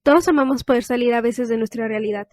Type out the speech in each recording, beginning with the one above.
Todos amamos poder salir a veces de nuestra realidad.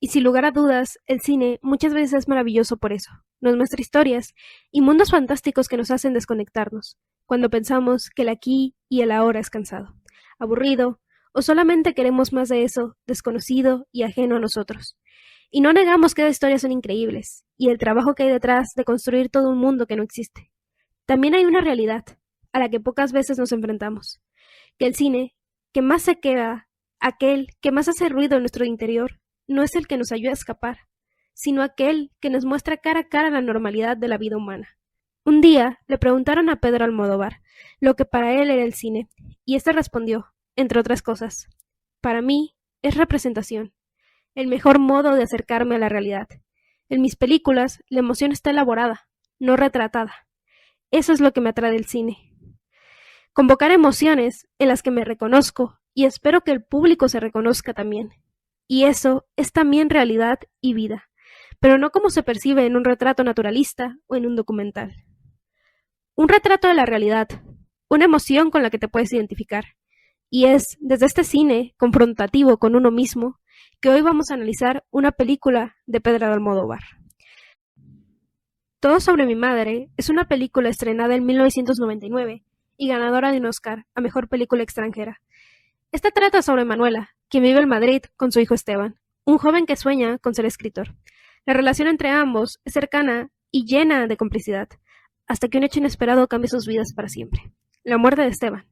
Y sin lugar a dudas, el cine muchas veces es maravilloso por eso. Nos muestra historias y mundos fantásticos que nos hacen desconectarnos, cuando pensamos que el aquí y el ahora es cansado, aburrido, o solamente queremos más de eso, desconocido y ajeno a nosotros. Y no negamos que las historias son increíbles, y el trabajo que hay detrás de construir todo un mundo que no existe. También hay una realidad, a la que pocas veces nos enfrentamos, que el cine, que más se queda, aquel que más hace ruido en nuestro interior, no es el que nos ayuda a escapar, sino aquel que nos muestra cara a cara la normalidad de la vida humana. Un día le preguntaron a Pedro Almodóvar lo que para él era el cine, y éste respondió, entre otras cosas, para mí es representación, el mejor modo de acercarme a la realidad. En mis películas la emoción está elaborada, no retratada. Eso es lo que me atrae del cine. Convocar emociones en las que me reconozco y espero que el público se reconozca también. Y eso es también realidad y vida, pero no como se percibe en un retrato naturalista o en un documental. Un retrato de la realidad, una emoción con la que te puedes identificar. Y es desde este cine confrontativo con uno mismo que hoy vamos a analizar una película de Pedro Almodóvar. Todo sobre mi madre es una película estrenada en 1999 y ganadora de un Oscar a Mejor Película Extranjera. Esta trata sobre Manuela, quien vive en Madrid con su hijo Esteban, un joven que sueña con ser escritor. La relación entre ambos es cercana y llena de complicidad, hasta que un hecho inesperado cambia sus vidas para siempre. La muerte de Esteban.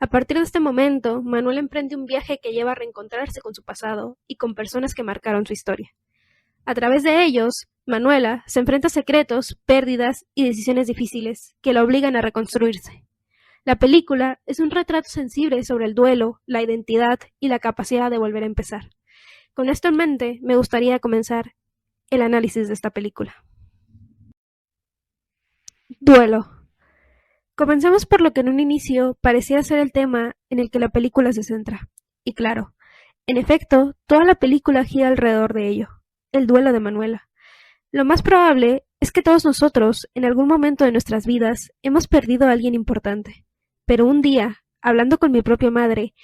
A partir de este momento, Manuel emprende un viaje que lleva a reencontrarse con su pasado y con personas que marcaron su historia. A través de ellos, Manuela se enfrenta a secretos, pérdidas y decisiones difíciles que la obligan a reconstruirse. La película es un retrato sensible sobre el duelo, la identidad y la capacidad de volver a empezar. Con esto en mente, me gustaría comenzar el análisis de esta película. Duelo. Comencemos por lo que en un inicio parecía ser el tema en el que la película se centra. Y claro, en efecto, toda la película gira alrededor de ello, el duelo de Manuela. Lo más probable es que todos nosotros, en algún momento de nuestras vidas, hemos perdido a alguien importante. Pero un día, hablando con mi propia madre,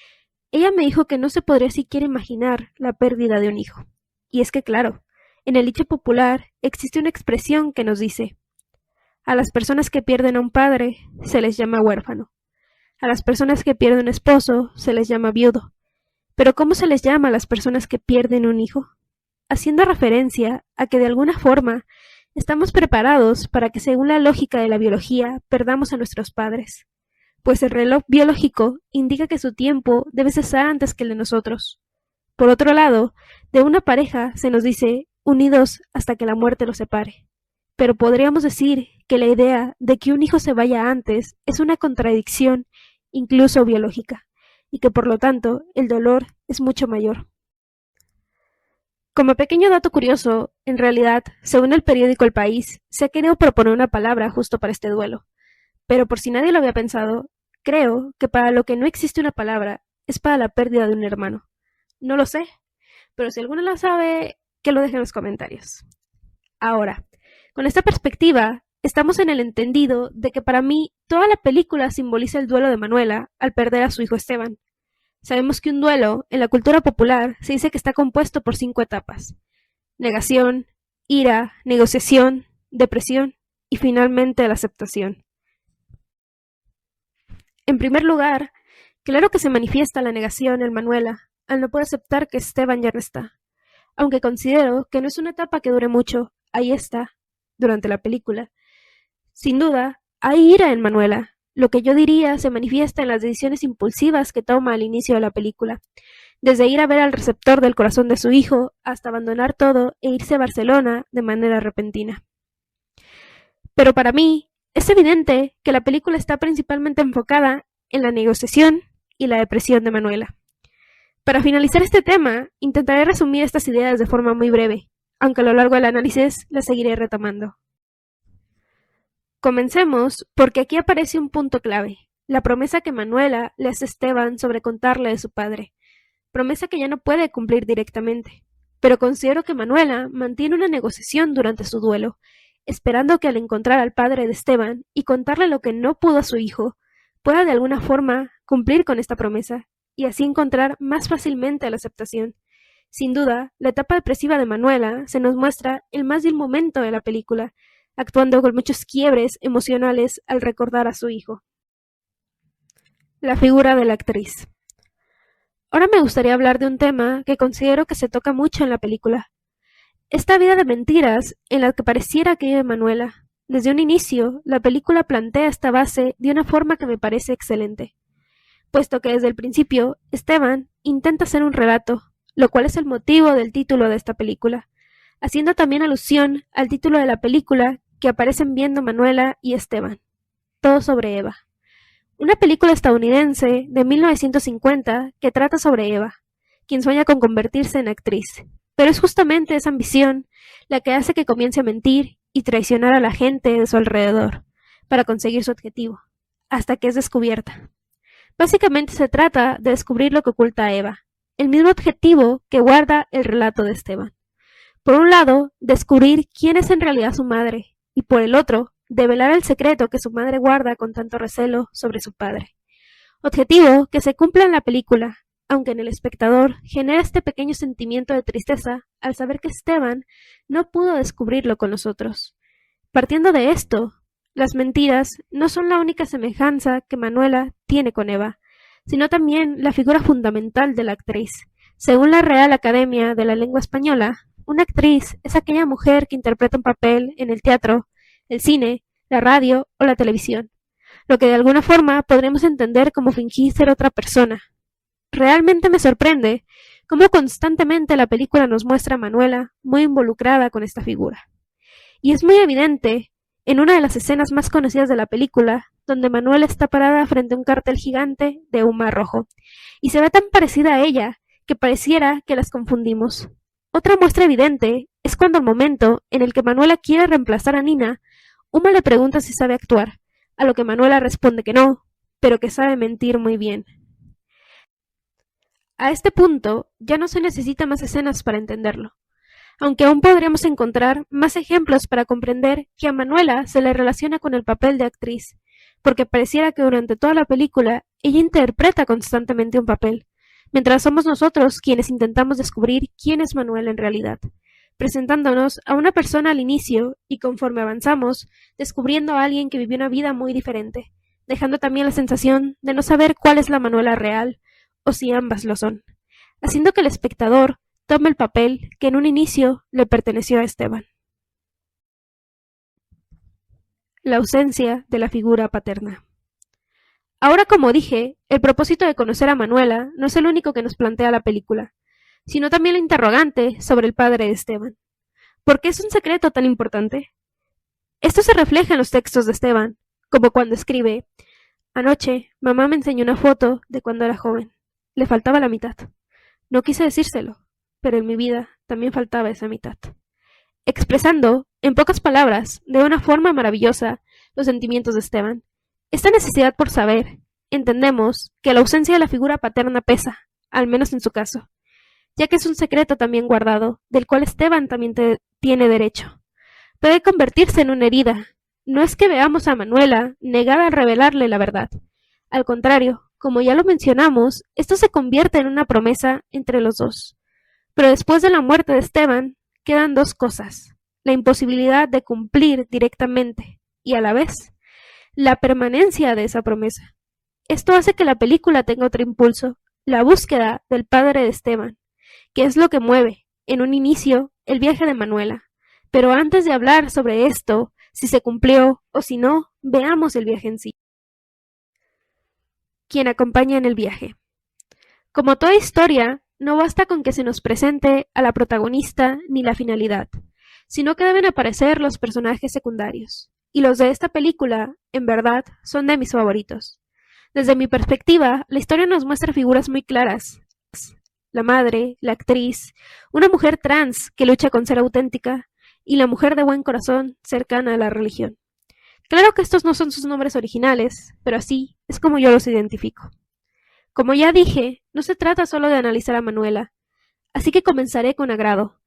ella me dijo que no se podría siquiera imaginar la pérdida de un hijo. Y es que claro, en el dicho popular existe una expresión que nos dice: a las personas que pierden a un padre se les llama huérfano. A las personas que pierden un esposo se les llama viudo. Pero ¿cómo se les llama a las personas que pierden un hijo? Haciendo referencia a que de alguna forma estamos preparados para que, según la lógica de la biología, perdamos a nuestros padres, pues el reloj biológico indica que su tiempo debe cesar antes que el de nosotros. Por otro lado, de una pareja se nos dice unidos hasta que la muerte los separe. Pero podríamos decir que la idea de que un hijo se vaya antes es una contradicción, incluso biológica, y que por lo tanto el dolor es mucho mayor. Como pequeño dato curioso, en realidad, según el periódico El País, se ha querido proponer una palabra justo para este duelo. Pero por si nadie lo había pensado, creo que para lo que no existe una palabra es para la pérdida de un hermano. No lo sé, pero si alguno lo sabe, que lo deje en los comentarios. Ahora, con esta perspectiva, estamos en el entendido de que para mí toda la película simboliza el duelo de Manuela al perder a su hijo Esteban. Sabemos que un duelo, en la cultura popular, se dice que está compuesto por 5 etapas: negación, ira, negociación, depresión y finalmente la aceptación. En primer lugar, claro que se manifiesta la negación en Manuela al no poder aceptar que Esteban ya no está. Aunque considero que no es una etapa que dure mucho, ahí está, durante la película. Sin duda, hay ira en Manuela. Lo que yo diría se manifiesta en las decisiones impulsivas que toma al inicio de la película, desde ir a ver al receptor del corazón de su hijo hasta abandonar todo e irse a Barcelona de manera repentina. Pero para mí, es evidente que la película está principalmente enfocada en la negociación y la depresión de Manuela. Para finalizar este tema, intentaré resumir estas ideas de forma muy breve, aunque a lo largo del análisis las seguiré retomando. Comencemos porque aquí aparece un punto clave, la promesa que Manuela le hace a Esteban sobre contarle de su padre, promesa que ya no puede cumplir directamente, pero considero que Manuela mantiene una negociación durante su duelo, esperando que al encontrar al padre de Esteban y contarle lo que no pudo a su hijo, pueda de alguna forma cumplir con esta promesa y así encontrar más fácilmente la aceptación. Sin duda, la etapa depresiva de Manuela se nos muestra el más vil momento de la película, actuando con muchos quiebres emocionales al recordar a su hijo. La figura de la actriz. Ahora me gustaría hablar de un tema que considero que se toca mucho en la película. Esta vida de mentiras en la que pareciera que vive Manuela. Desde un inicio, la película plantea esta base de una forma que me parece excelente, puesto que desde el principio Esteban intenta hacer un relato, lo cual es el motivo del título de esta película, haciendo también alusión al título de la película que aparecen viendo Manuela y Esteban, Todo sobre Eva. Una película estadounidense de 1950 que trata sobre Eva, quien sueña con convertirse en actriz. Pero es justamente esa ambición la que hace que comience a mentir y traicionar a la gente de su alrededor para conseguir su objetivo, hasta que es descubierta. Básicamente se trata de descubrir lo que oculta a Eva, el mismo objetivo que guarda el relato de Esteban. Por un lado, descubrir quién es en realidad su madre, y por el otro, develar el secreto que su madre guarda con tanto recelo sobre su padre. Objetivo que se cumple en la película, aunque en el espectador genera este pequeño sentimiento de tristeza al saber que Esteban no pudo descubrirlo con nosotros. Partiendo de esto, las mentiras no son la única semejanza que Manuela tiene con Eva, sino también la figura fundamental de la actriz. Según la Real Academia de la Lengua Española, una actriz es aquella mujer que interpreta un papel en el teatro, el cine, la radio o la televisión, lo que de alguna forma podremos entender como fingir ser otra persona. Realmente me sorprende cómo constantemente la película nos muestra a Manuela muy involucrada con esta figura. Y es muy evidente en una de las escenas más conocidas de la película, donde Manuela está parada frente a un cartel gigante de un mar rojo, y se ve tan parecida a ella que pareciera que las confundimos. Otra muestra evidente es cuando al momento en el que Manuela quiere reemplazar a Nina, Uma le pregunta si sabe actuar, a lo que Manuela responde que no, pero que sabe mentir muy bien. A este punto ya no se necesita más escenas para entenderlo, aunque aún podríamos encontrar más ejemplos para comprender que a Manuela se le relaciona con el papel de actriz, porque pareciera que durante toda la película ella interpreta constantemente un papel, mientras somos nosotros quienes intentamos descubrir quién es Manuela en realidad, presentándonos a una persona al inicio y conforme avanzamos, descubriendo a alguien que vivió una vida muy diferente, dejando también la sensación de no saber cuál es la Manuela real, o si ambas lo son, haciendo que el espectador tome el papel que en un inicio le perteneció a Esteban. La ausencia de la figura paterna. Ahora, como dije, el propósito de conocer a Manuela no es el único que nos plantea la película, sino también la interrogante sobre el padre de Esteban. ¿Por qué es un secreto tan importante? Esto se refleja en los textos de Esteban, como cuando escribe: anoche, mamá me enseñó una foto de cuando era joven. Le faltaba la mitad. No quise decírselo, pero en mi vida también faltaba esa mitad. Expresando, en pocas palabras, de una forma maravillosa, los sentimientos de Esteban. Esta necesidad por saber, entendemos que la ausencia de la figura paterna pesa, al menos en su caso, ya que es un secreto también guardado, del cual Esteban también tiene derecho. Puede convertirse en una herida. No es que veamos a Manuela negada a revelarle la verdad. Al contrario, como ya lo mencionamos, esto se convierte en una promesa entre los dos. Pero después de la muerte de Esteban, quedan dos cosas: la imposibilidad de cumplir directamente y a la vez la permanencia de esa promesa. Esto hace que la película tenga otro impulso, la búsqueda del padre de Esteban, que es lo que mueve, en un inicio, el viaje de Manuela. Pero antes de hablar sobre esto, si se cumplió o si no, veamos el viaje en sí. Quien acompaña en el viaje. Como toda historia, no basta con que se nos presente a la protagonista ni la finalidad, sino que deben aparecer los personajes secundarios. Y los de esta película, en verdad, son de mis favoritos. Desde mi perspectiva, la historia nos muestra figuras muy claras. La madre, la actriz, una mujer trans que lucha con ser auténtica, y la mujer de buen corazón cercana a la religión. Claro que estos no son sus nombres originales, pero así es como yo los identifico. Como ya dije, no se trata solo de analizar a Manuela, así que comenzaré con Agrado,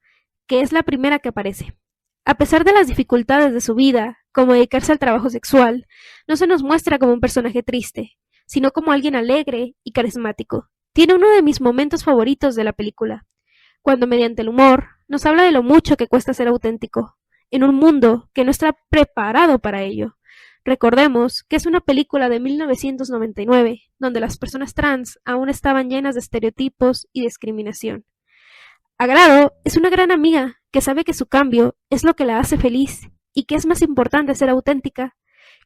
que es la primera que aparece. A pesar de las dificultades de su vida, como dedicarse al trabajo sexual, no se nos muestra como un personaje triste, sino como alguien alegre y carismático. tiene uno de mis momentos favoritos de la película, cuando mediante el humor nos habla de lo mucho que cuesta ser auténtico, en un mundo que no está preparado para ello. Recordemos que es una película de 1999, donde las personas trans aún estaban llenas de estereotipos y discriminación. Agrado es una gran amiga que sabe que su cambio es lo que la hace feliz y que es más importante ser auténtica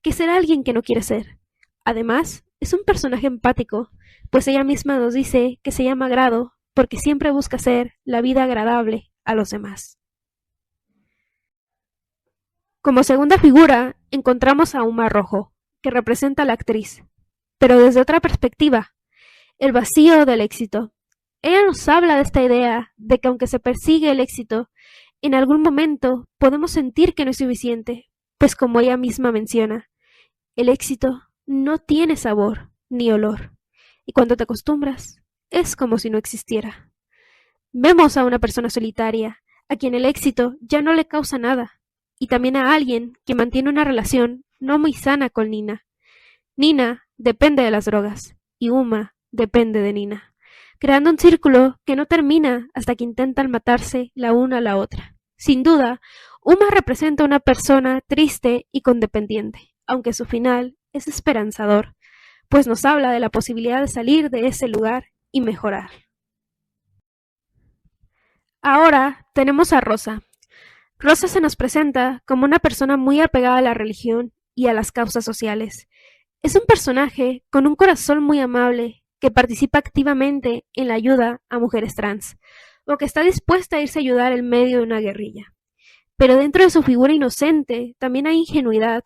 que ser alguien que no quiere ser. Además, es un personaje empático, pues ella misma nos dice que se llama Agrado porque siempre busca hacer la vida agradable a los demás. Como segunda figura, encontramos a Uma Rojo, que representa a la actriz, pero desde otra perspectiva, el vacío del éxito. Ella nos habla de esta idea de que aunque se persigue el éxito, en algún momento podemos sentir que no es suficiente, pues como ella misma menciona, el éxito no tiene sabor ni olor, y cuando te acostumbras, es como si no existiera. Vemos a una persona solitaria, a quien el éxito ya no le causa nada, y también a alguien que mantiene una relación no muy sana con Nina. Nina depende de las drogas, y Uma depende de Nina, creando un círculo que no termina hasta que intentan matarse la una a la otra. Sin duda, Uma representa a una persona triste y codependiente, aunque su final es esperanzador, pues nos habla de la posibilidad de salir de ese lugar y mejorar. Ahora tenemos a Rosa. Rosa se nos presenta como una persona muy apegada a la religión y a las causas sociales. Es un personaje con un corazón muy amable que participa activamente en la ayuda a mujeres trans, o que está dispuesta a irse a ayudar en medio de una guerrilla. Pero dentro de su figura inocente también hay ingenuidad.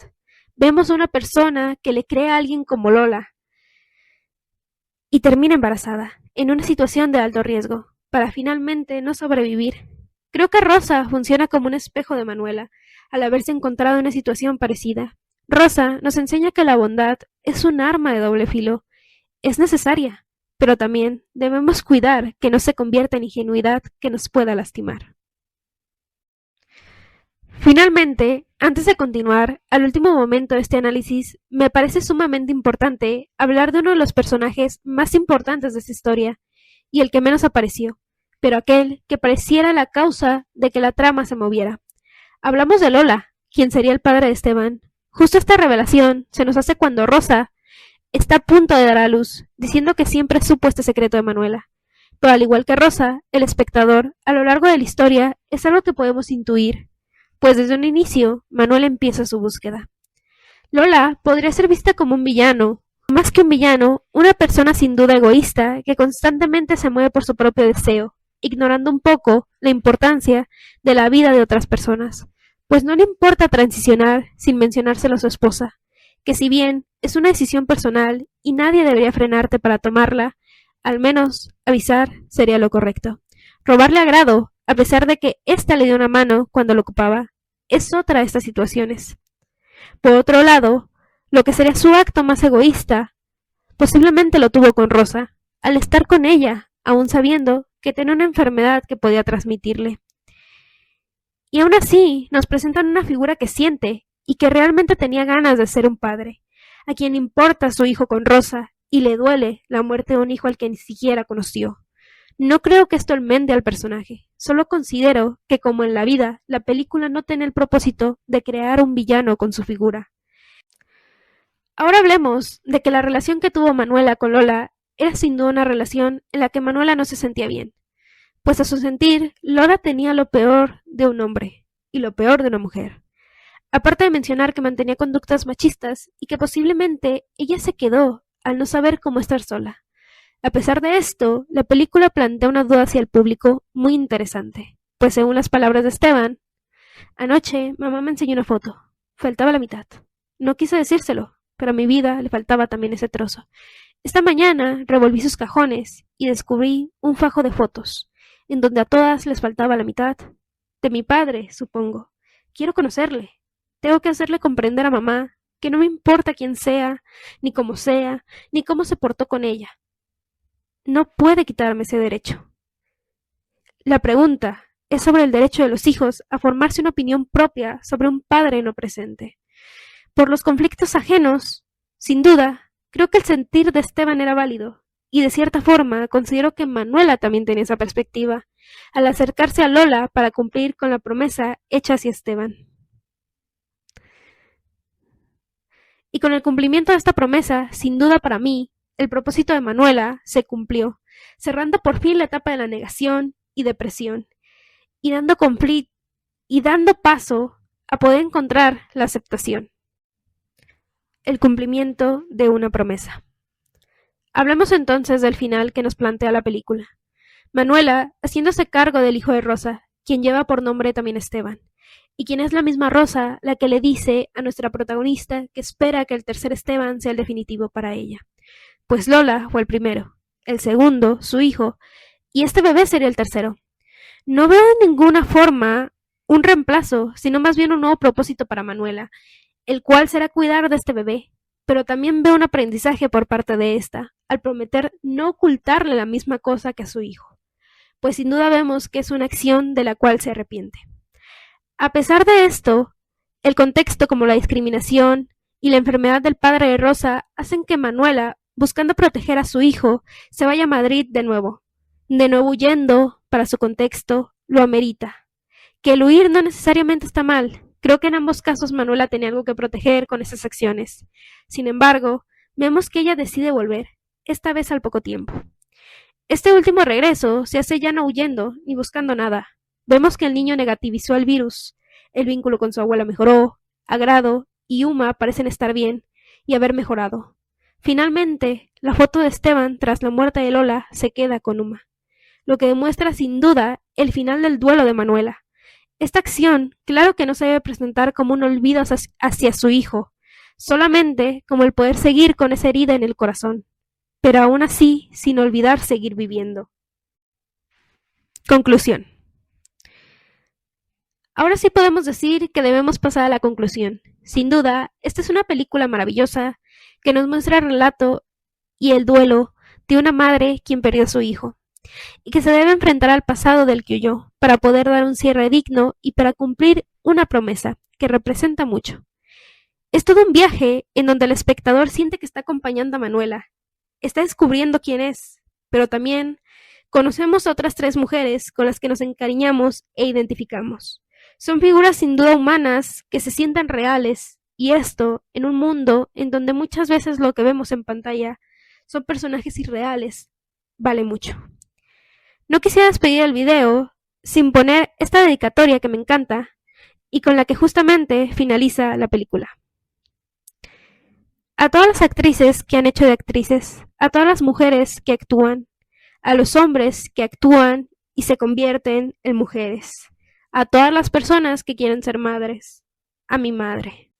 Vemos a una persona que le cree a alguien como Lola y termina embarazada, en una situación de alto riesgo, para finalmente no sobrevivir. Creo que Rosa funciona como un espejo de Manuela, al haberse encontrado en una situación parecida. Rosa nos enseña que la bondad es un arma de doble filo. Es necesaria, pero también debemos cuidar que no se convierta en ingenuidad que nos pueda lastimar. Finalmente, antes de continuar, al último momento de este análisis, me parece sumamente importante hablar de uno de los personajes más importantes de esta historia, y el que menos apareció, pero aquel que pareciera la causa de que la trama se moviera. Hablamos de Lola, quien sería el padre de Esteban. Justo esta revelación se nos hace cuando Rosa está a punto de dar a luz, diciendo que siempre supo este secreto de Manuela. Pero al igual que Rosa, el espectador, a lo largo de la historia, es algo que podemos intuir, pues desde un inicio, Manuela empieza su búsqueda. Lola podría ser vista como un villano, más que un villano, una persona sin duda egoísta que constantemente se mueve por su propio deseo, ignorando un poco la importancia de la vida de otras personas, pues no le importa transicionar sin mencionárselo a su esposa, que si bien es una decisión personal y nadie debería frenarte para tomarla, al menos avisar sería lo correcto. Robarle a Grado, a pesar de que ésta le dio una mano cuando lo ocupaba, es otra de estas situaciones. Por otro lado, lo que sería su acto más egoísta, posiblemente lo tuvo con Rosa, al estar con ella, aún sabiendo que tenía una enfermedad que podía transmitirle. Y aún así, nos presentan una figura que siente y que realmente tenía ganas de ser un padre, a quien le importa su hijo con Rosa y le duele la muerte de un hijo al que ni siquiera conoció. No creo que esto enmende al personaje, solo considero que como en la vida, la película no tiene el propósito de crear un villano con su figura. Ahora hablemos de que la relación que tuvo Manuela con Lola era sin duda una relación en la que Manuela no se sentía bien, pues a su sentir, Lola tenía lo peor de un hombre y lo peor de una mujer. Aparte de mencionar que mantenía conductas machistas y que posiblemente ella se quedó al no saber cómo estar sola. A pesar de esto, la película plantea una duda hacia el público muy interesante, pues según las palabras de Esteban, anoche mamá me enseñó una foto, faltaba la mitad. No quise decírselo, pero a mi vida le faltaba también ese trozo. Esta mañana revolví sus cajones y descubrí un fajo de fotos, en donde a todas les faltaba la mitad. De mi padre, supongo. Quiero conocerle. Tengo que hacerle comprender a mamá que no me importa quién sea, ni cómo se portó con ella. No puede quitarme ese derecho. La pregunta es sobre el derecho de los hijos a formarse una opinión propia sobre un padre no presente. Por los conflictos ajenos, sin duda, creo que el sentir de Esteban era válido, y de cierta forma considero que Manuela también tenía esa perspectiva, al acercarse a Lola para cumplir con la promesa hecha hacia Esteban. Y con el cumplimiento de esta promesa, sin duda para mí, el propósito de Manuela se cumplió, cerrando por fin la etapa de la negación y depresión, y dando paso a poder encontrar la aceptación. El cumplimiento de una promesa. Hablemos entonces del final que nos plantea la película. Manuela, haciéndose cargo del hijo de Rosa, quien lleva por nombre también Esteban, y quien es la misma Rosa la que le dice a nuestra protagonista que espera que el tercer Esteban sea el definitivo para ella. Pues Lola fue el primero, el segundo, su hijo, y este bebé sería el tercero. No veo de ninguna forma un reemplazo, sino más bien un nuevo propósito para Manuela, el cual será cuidar de este bebé, pero también veo un aprendizaje por parte de esta, al prometer no ocultarle la misma cosa que a su hijo, pues sin duda vemos que es una acción de la cual se arrepiente. A pesar de esto, el contexto como la discriminación y la enfermedad del padre de Rosa hacen que Manuela, buscando proteger a su hijo, se vaya a Madrid de nuevo huyendo, para su contexto, lo amerita. Que el huir no necesariamente está mal. Creo que en ambos casos Manuela tenía algo que proteger con esas acciones. Sin embargo, vemos que ella decide volver, esta vez al poco tiempo. Este último regreso se hace ya no huyendo ni buscando nada. Vemos que el niño negativizó el virus, el vínculo con su abuela mejoró, Agrado y Uma parecen estar bien y haber mejorado. Finalmente, la foto de Esteban tras la muerte de Lola se queda con Uma, lo que demuestra sin duda el final del duelo de Manuela. Esta acción, claro que no se debe presentar como un olvido hacia su hijo, solamente como el poder seguir con esa herida en el corazón, pero aún así sin olvidar seguir viviendo. Conclusión. Ahora sí podemos decir que debemos pasar a la conclusión. Sin duda, esta es una película maravillosa que nos muestra el relato y el duelo de una madre quien perdió a su hijo, y que se debe enfrentar al pasado del que huyó, para poder dar un cierre digno y para cumplir una promesa que representa mucho. Es todo un viaje en donde el espectador siente que está acompañando a Manuela, está descubriendo quién es, pero también conocemos a otras 3 mujeres con las que nos encariñamos e identificamos. Son figuras sin duda humanas que se sientan reales, y esto en un mundo en donde muchas veces lo que vemos en pantalla son personajes irreales, vale mucho. No quisiera despedir el video sin poner esta dedicatoria que me encanta y con la que justamente finaliza la película. A todas las actrices que han hecho de actrices, a todas las mujeres que actúan, a los hombres que actúan y se convierten en mujeres, a todas las personas que quieren ser madres, a mi madre.